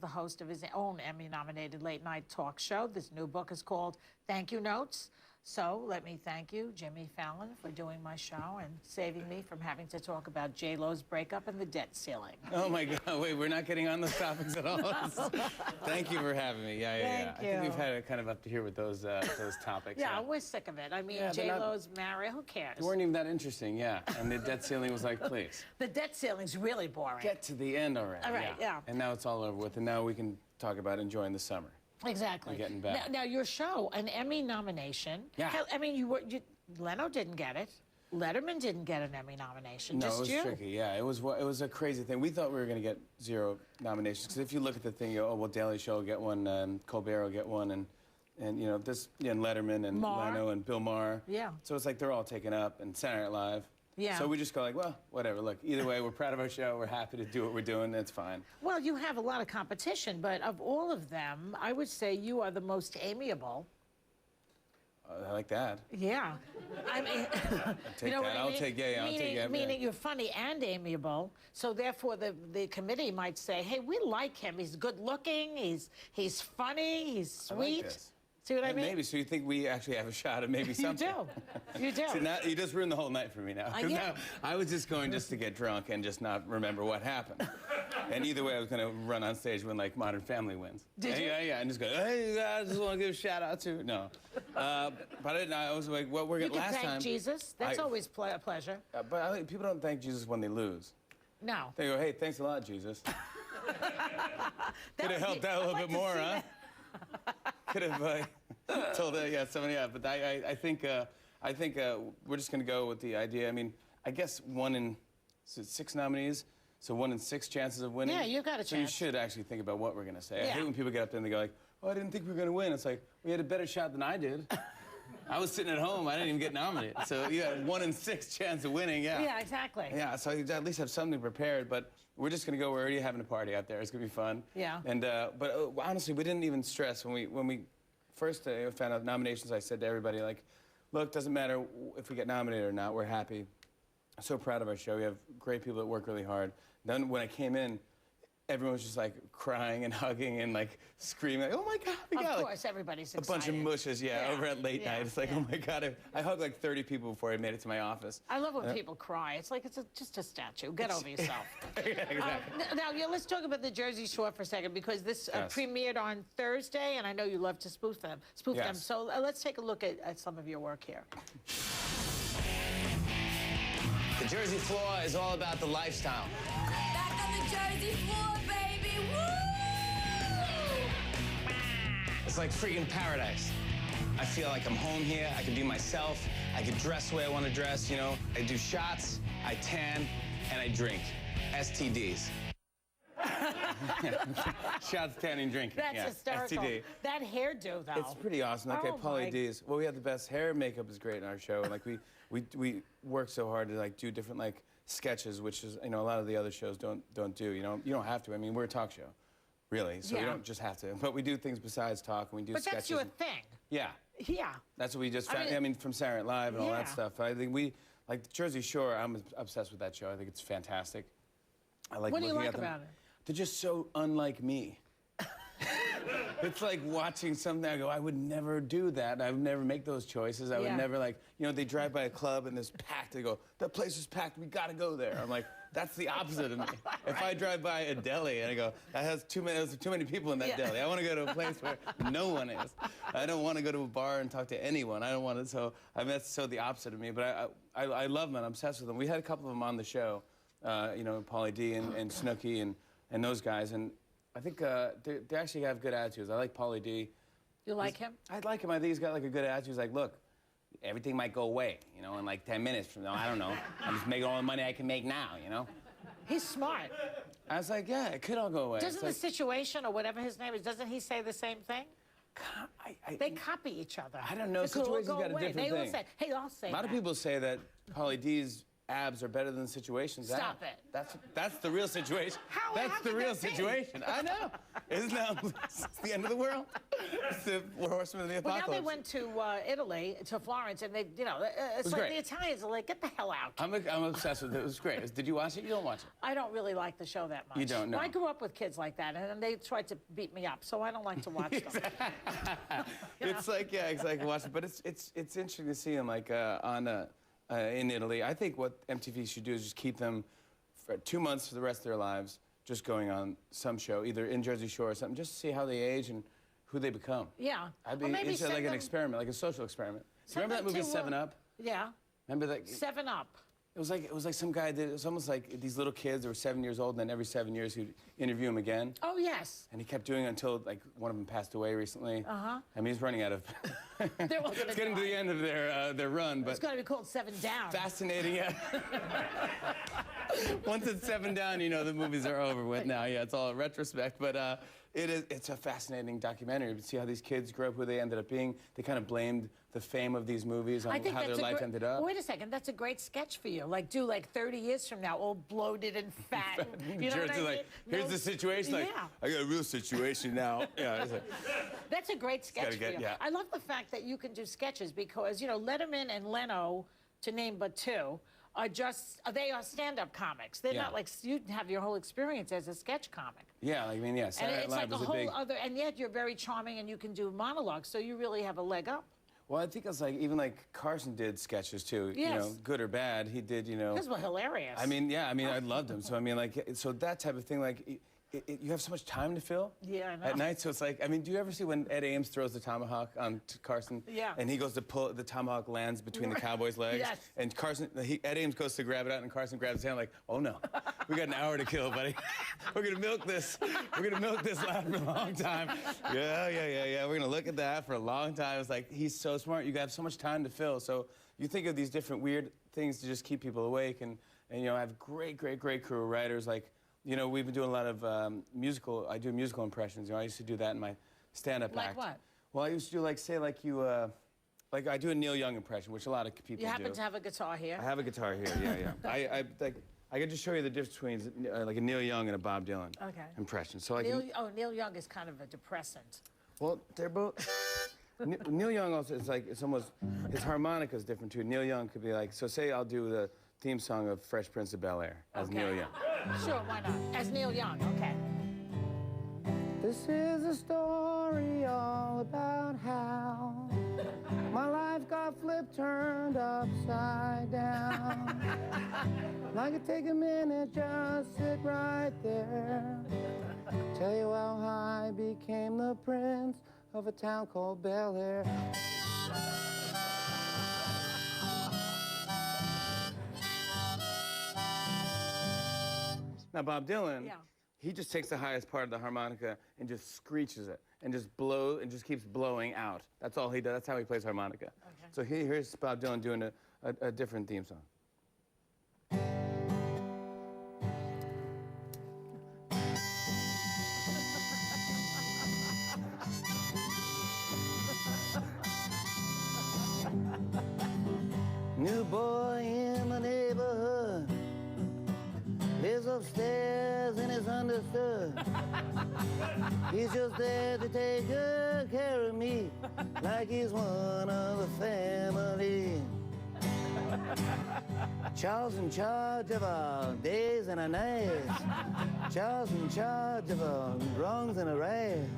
host of his own Emmy-nominated late-night talk show. This new book is called Thank You Notes. So let me thank you, Jimmy Fallon, for doing my show and saving me from having to talk about J-Lo's breakup and the debt ceiling. Oh, my God. Wait, we're not getting on those topics at all? Thank you for having me. Yeah. Thank you. I think we've had it kind of up to here with those topics. Yeah, we're sick of it. I mean, J-Lo's married. Who cares? They weren't even that interesting, yeah. And the debt ceiling was like, please. The debt ceiling's really boring. Get to the end already. All right, yeah. And now it's all over with, and now we can talk about enjoying the summer. Exactly. Getting back. Now, your show, an Emmy nomination. Yeah. I mean, Leno didn't get it. Letterman didn't get an Emmy nomination. No, just it was you. tricky. Yeah, it was a crazy thing. We thought we were going to get 0 nominations because if you look at the thing, you go, oh well, Daily Show will get one, Colbert will get one, and you know this, and Letterman and Leno and Bill Maher. Yeah. So it's like they're all taken up, and Saturday Night Live. Yeah. So we just go like, well, whatever. Look, either way, we're proud of our show. We're happy to do what we're doing. It's fine. Well, you have a lot of competition, but of all of them, I would say you are the most amiable. I like that. Yeah. I mean, I'll take that. I'll take yeah. Meaning you're funny and amiable, so therefore the committee might say, hey, we like him. He's good looking. He's funny. He's sweet. I like this. See what I mean? Maybe. So you think we actually have a shot at maybe something? You do. So now, you just ruined the whole night for me now. Yeah. Now I was just going just to get drunk and just not remember what happened. And either way, I was going to run on stage when, like, Modern Family wins. Did you? Yeah, and just go, hey, I just want to give a shout-out to... No. But I didn't. I was like, what we're going to... Last time... You can thank Jesus. That's always a pleasure. But I think people don't thank Jesus when they lose. No. They go, hey, thanks a lot, Jesus. Could have helped out a little bit more, huh? Could have told somebody else. But I think we're just going to go with the idea. I mean, I guess 1 in 6 nominees, so 1 in 6 chances of winning. Yeah, you've got a chance. So you should actually think about what we're going to say. Yeah. I hate when people get up there and they go like, oh, I didn't think we were going to win. It's like, we had a better shot than I did. I was sitting at home. I didn't even get nominated. So you had 1 in 6 chance of winning, yeah. Yeah, exactly. Yeah, so you at least have something prepared, but we're just going to go. We're already having a party out there. It's going to be fun. Yeah. And, but honestly, we didn't even stress. When we first found out nominations, I said to everybody, like, look, doesn't matter if we get nominated or not. We're happy. I'm so proud of our show. We have great people that work really hard. Then when I came in, everyone was just like crying and hugging and like screaming, like, oh my God, we got Of course, everybody's excited. a bunch of mushes, over at late night. It's like, oh my God, I hugged like 30 people before I made it to my office. I love when people cry. It's like just a statue. Get over yourself. Yeah, exactly. Now, let's talk about the Jersey Shore for a second, because this premiered on Thursday, and I know you love to spoof them. So let's take a look at some of your work here. The Jersey floor is all about the lifestyle. Back on the Jersey floor, baby, woo! It's like freaking paradise. I feel like I'm home here. I can be myself. I can dress the way I want to dress, you know. I do shots, I tan, and I drink. STDs. Shots, tanning, drinking. That's hysterical. STD. That hairdo, though. It's pretty awesome. Like at Pauly D's, well, we have the best hair. Makeup is great in our show, and like we work so hard to like do different like sketches, which is, you know, a lot of the other shows don't do. You know, you don't have to. I mean, we're a talk show, really, so you don't just have to. But we do things besides talk, and we do sketches. But that's your thing. Yeah. Yeah. That's what we just found. I mean, from Saturday Night Live and all that stuff. I think like the Jersey Shore. I'm obsessed with that show. I think it's fantastic. I like. What do you looking like at them. about it? They're just so unlike me. It's like watching something. I go, I would never do that. I would never make those choices. I would never, like, you know, they drive by a club and it's packed. They go, that place is packed. We got to go there. I'm like, that's the opposite of me. If I drive by a deli and I go, there's too many people in that deli. I want to go to a place where no one is. I don't want to go to a bar and talk to anyone. I don't want to. So I mean, that's so the opposite of me. But I love them. I'm obsessed with them. We had a couple of them on the show. You know, Pauly D and Snooki and those guys. And I think they actually have good attitudes. I like Pauly D. You like him? I like him. I think he's got like a good attitude. He's like, look, everything might go away, you know, in like 10 minutes from now. I don't know. I'm just making all the money I can make now, you know? He's smart. I was like, yeah, it could all go away. Doesn't the Situation or whatever his name is, doesn't he say the same thing? They copy each other. I don't know. Situation's got a different thing. They will say, hey, I'll say that. A lot of people say that Pauly D's abs are better than Situation's abs. Stop it. That's the real situation. How That's the real could that be? situation. I know. Isn't that it's the end of the world? It's the horsemen of the Well, apocalypse. now they went to Italy, to Florence, and they, you know, it's was like great. the Italians are like, get the hell out. I'm obsessed with it. It was great. Did you watch it? You don't watch it. I don't really like the show that much. You don't know. Well, I grew up with kids like that, and they tried to beat me up, so I don't like to watch them. It's like, yeah, it's like watch it, but it's interesting to see them like in Italy. I think what MTV should do is just keep them for 2 months for the rest of their lives, just going on some show, either in Jersey Shore or something, just to see how they age and who they become. Yeah. I'd be Or maybe interested, like send an them- experiment, like a social experiment. Send Remember that them movie to, 7 Up? Yeah. Remember that? 7 Up. It was like some guy did. It was almost like these little kids that were 7 years old, and then every 7 years he'd interview him again. Oh, yes. And he kept doing it until like one of them passed away recently. Uh-huh. I mean, he's running out of. They're all gonna It's getting to die. the end of their run, but It's going to be called 7 Down. fascinating. Yeah. Once it's 7 down, you know the movies are over with now. Yeah, it's all a retrospect, but it's a fascinating documentary to see how these kids grew up, who they ended up being. They kind of blamed the fame of these movies on how their life ended up. Wait a second, that's a great sketch for you. Like, do like 30 years from now, all bloated and fat. You know what I Jersey, mean? like, here's the situation. Like, Yeah. I got a real situation now. Yeah. It's like, That's a great sketch gotta get- for you. yeah. I love the fact that you can do sketches because, you know, Letterman and Leno, to name but two, they are stand-up comics. They're Yeah. not like, you have your whole experience as a sketch comic. yeah, I mean, yeah. And Saturday Night it's like Live a was a whole big. other, and yet you're very charming and you can do monologues, so you really have a leg up. Well, I think it's like even like Carson did sketches too. You know, Yes. good or bad, he did. You know. Those were hilarious. I mean, yeah. I mean, I loved him. So I mean, like, so that type of thing, like. You have so much time to fill Yeah, I know. at night, so it's like, I mean, do you ever see when Ed Ames throws the tomahawk on Carson? Yeah. And he goes to pull, the tomahawk lands between the cowboy's legs. Yes. And Ed Ames goes to grab it out, and Carson grabs his hand like, oh no, we got an hour to kill, buddy. We're gonna milk this. We're gonna milk this lad for a long time. Yeah. We're gonna look at that for a long time. It's like, he's so smart. You have so much time to fill. So you think of these different weird things to just keep people awake, and you know, I have great crew of writers. Like, you know, we've been doing a lot of I do musical impressions. You know, I used to do that in my stand-up Like act. what? Well, I used to do, like, say, like you, like I do a Neil Young impression, which a lot of people do. You happen to have a guitar here. I have a guitar here, yeah. I could just show you the difference between like a Neil Young and a Bob Dylan Okay. impression. So like, Neil Young is kind of a depressant. well, they're both. Neil Young also is like, it's almost, his harmonica is different too. Neil Young could be like, so say I'll do the theme song of Fresh Prince of Bel-Air as Okay. Neil Young. Sure, why not? As Neil Young, okay. This is a story all about how my life got flipped, turned upside down. I could take a minute, just sit right there. Tell you how I became the prince of a town called Bel Air. Now, Bob Dylan, Yeah. he just takes the highest part of the harmonica and just screeches it and just keeps blowing out. That's all he does. That's how he plays harmonica. Okay. So here's Bob Dylan doing a different theme song. New boy in the neighborhood lives upstairs and is understood. He's just there to take good care of me, like he's one of the family. Charles in charge of our days and our nights. Charles in charge of our wrongs and our rights.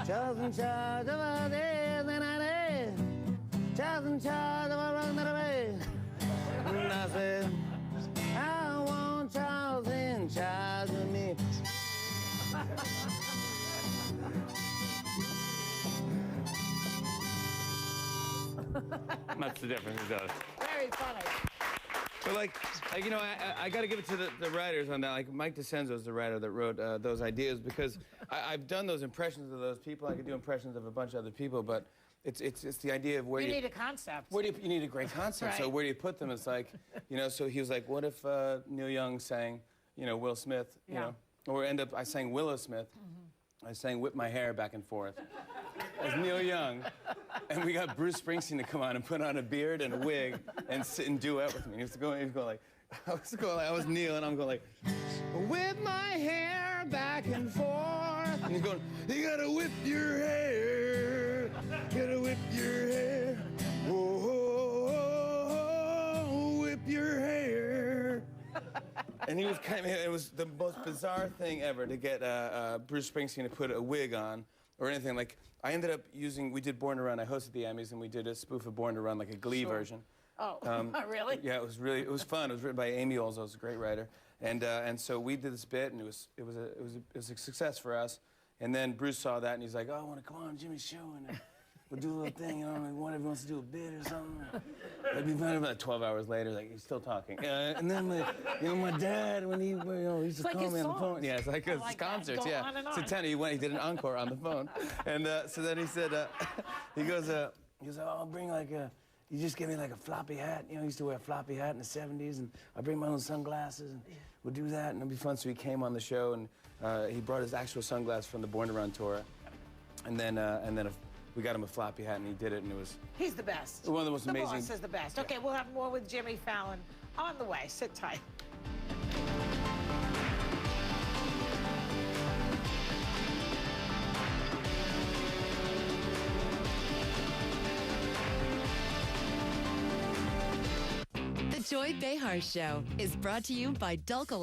Charles in charge of our days and our nights. Charles in charge of our wrongs and our rights. And I said, I want Charles in charge of me. That's the difference, it does. Very funny. But like you know, I got to give it to the writers on that. Like Mike DeCenzo is the writer that wrote those ideas, because I've done those impressions of those people. I could do impressions of a bunch of other people, but it's the idea of where You need a concept. where do you need a great concept. So Right. where do you put them? It's like, you know. So he was like, what if Neil Young sang, you know, Will Smith, you Yeah. know, or I sang Willow Smith. I sang Whip My Hair Back and Forth as Neil Young, and we got Bruce Springsteen to come on and put on a beard and a wig and sit and duet with me. He was going like, I was Neil, and I'm going like, whip my hair back and forth, And he's going, you gotta whip your hair, gotta whip your hair, oh, whip your hair. And he was it was the most bizarre thing ever to get Bruce Springsteen to put a wig on or anything. Like, I ended up we did Born to Run. I hosted the Emmys, and we did a spoof of Born to Run, like a Glee version. Oh, really? Yeah, it was fun. It was written by Amy Olzo, who's a great writer. And so we did this bit, and it was a success for us. And then Bruce saw that, and he's like, oh, I want to come on Jimmy's show, and we'll do a little thing, you know, like one of you wants to do a bit or something. That'd be fun. About 12 hours later, like, he's still talking. And then, my dad, when he used to call me on the phone. Yeah, it's like his concerts, yeah. So he did an encore on the phone. And so then he said, he goes, oh, I'll bring you just give me like a floppy hat. You know, I used to wear a floppy hat in the 70s, and I bring my own sunglasses, and we'll do that, and it'll be fun. So he came on the show, and he brought his actual sunglasses from the Born to Run tour. And then we got him a floppy hat, and he did it, and it was... He's the best. One of the most amazing... The boss is the best. Okay, we'll have more with Jimmy Fallon on the way. Sit tight. The Joy Behar Show is brought to you by Dulcolac.